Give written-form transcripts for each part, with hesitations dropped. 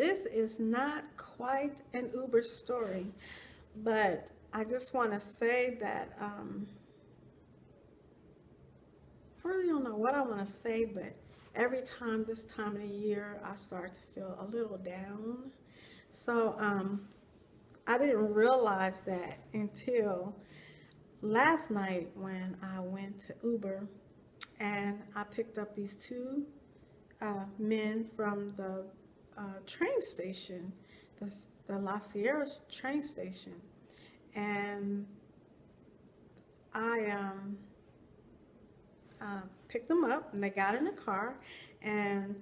this is not quite an Uber story, but I just want to say that I really don't know what I want to say, but every time this time of the year, I start to feel a little down. So I didn't realize that until last night when I went to Uber and I picked up these two men from the train station, the La Sierra train station, and I picked them up and they got in the car, and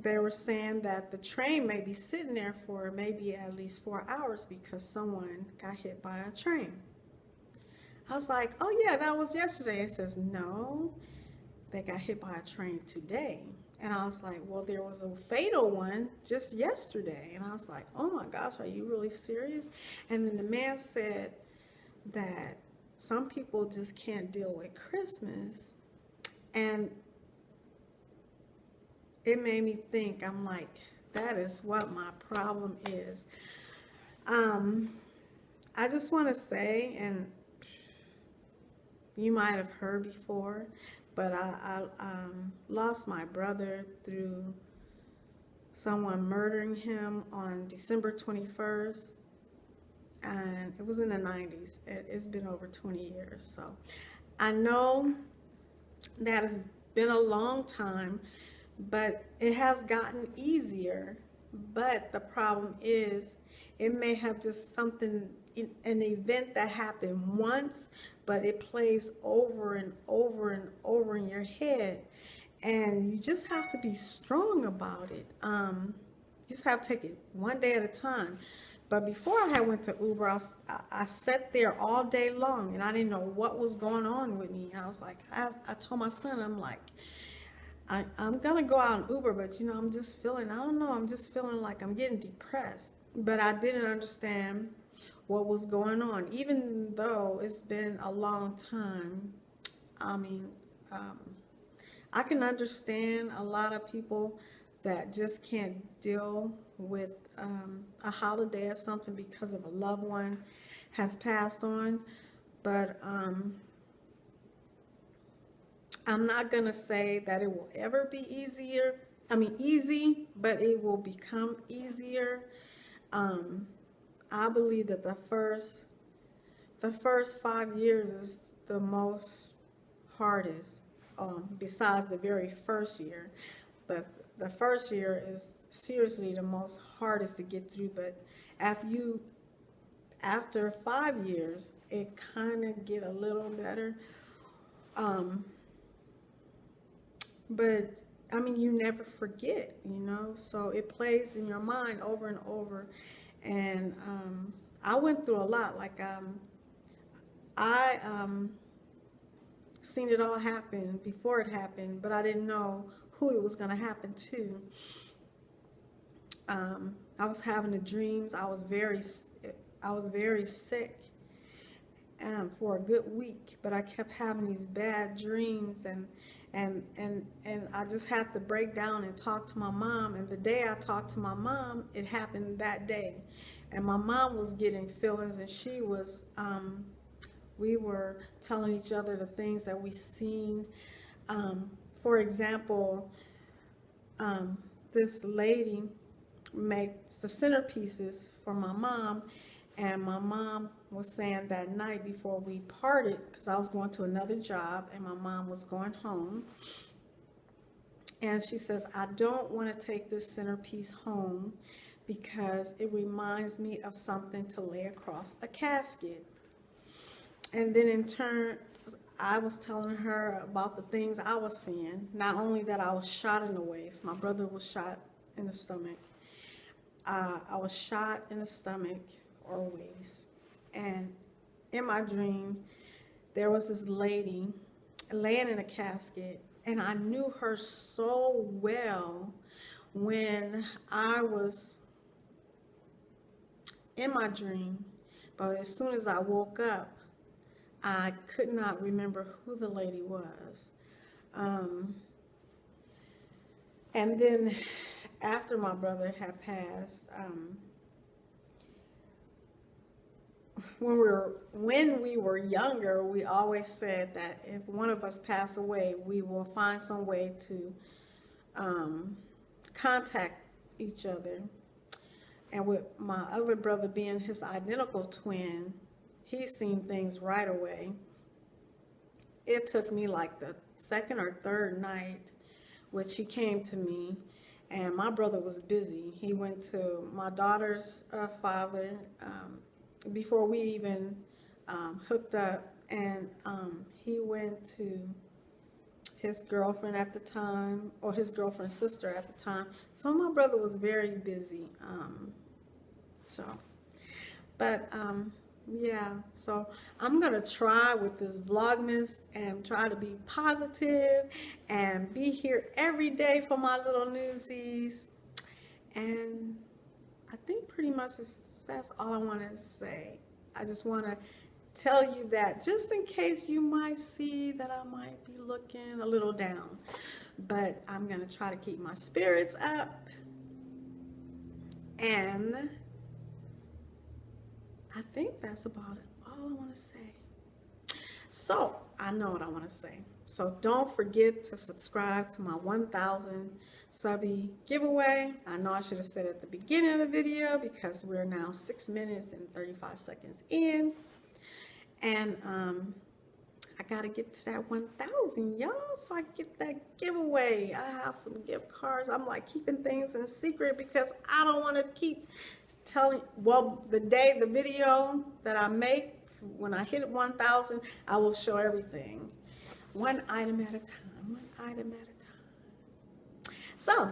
they were saying that the train may be sitting there for maybe at least 4 hours because someone got hit by a train. I was like, oh yeah, that was yesterday. It says, no, they got hit by a train today. And I was like, well, there was a fatal one just yesterday. And I was like, oh my gosh, are you really serious? And then the man said that some people just can't deal with Christmas. And it made me think, I'm like, that is what my problem is. I just want to say, and you might have heard before, but I lost my brother through someone murdering him on December 21st, and it was in the 90s. It's been over 20 years, so I know that has been a long time, but it has gotten easier. But the problem is, it may have just something, an event that happened once, but it plays over and over and over in your head, and you just have to be strong about it. You just have to take it one day at a time. But before I had went to Uber, I sat there all day long, and I didn't know what was going on with me. I was like, I told my son, I'm like, I'm gonna go out on Uber, but you know, I'm just feeling, I don't know, I'm just feeling like I'm getting depressed. But I didn't understand what was going on, even though it's been a long time. I mean, I can understand a lot of people that just can't deal with a holiday or something because of a loved one has passed on. But I'm not gonna say that it will ever be easier. I mean, easy, but it will become easier. I believe that the first 5 years is the most hardest, besides the very first year. But the first year is seriously the most hardest to get through. But after 5 years, it kind of get a little better. But I mean, you never forget, you know, so it plays in your mind over and over. And I went through a lot. Like I seen it all happen before it happened, but I didn't know who it was going to happen to. I was having the dreams. I was very sick for a good week, but I kept having these bad dreams, and I just had to break down and talk to my mom. And the day I talked to my mom, it happened that day. And my mom was getting feelings, and she was, we were telling each other the things that we seen. For example, this lady makes the centerpieces for my mom, and my mom was saying that night before we parted, because I was going to another job and my mom was going home, and she says, I don't want to take this centerpiece home because it reminds me of something to lay across a casket. And then in turn, I was telling her about the things I was seeing. Not only that I was shot in the waist, my brother was shot in the stomach. I was shot in the stomach or waist. And in my dream, there was this lady laying in a casket, and I knew her so well when I was in my dream. But as soon as I woke up, I could not remember who the lady was. And then after my brother had passed, when we were younger, we always said that if one of us passed away, we will find some way to contact each other. And with my other brother being his identical twin, he seen things right away. It took me like the second or third night, which he came to me, and my brother was busy. He went to my daughter's father before we even hooked up, and he went to his girlfriend at the time, or his girlfriend's sister at the time. So my brother was very busy. Yeah, so I'm gonna try with this Vlogmas and try to be positive and be here every day for my little newsies. And I think pretty much that's all I want to say. I just want to tell you that just in case you might see that I might be looking a little down, but I'm gonna try to keep my spirits up, and I think that's about it, all I want to say. So I know what I want to say. So don't forget to subscribe to my 1,000 subby giveaway. I know I should have said it at the beginning of the video because we're now 6 minutes and 35 seconds in. And I got to get to that 1,000, y'all, so I get that giveaway. I have some gift cards. I'm like keeping things in secret because I don't want to keep telling, well, the video that I make, when I hit 1,000, I will show everything. One item at a time, one item at a time. So,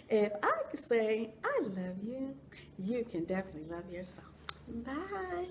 if I could say I love you, you can definitely love yourself. Bye.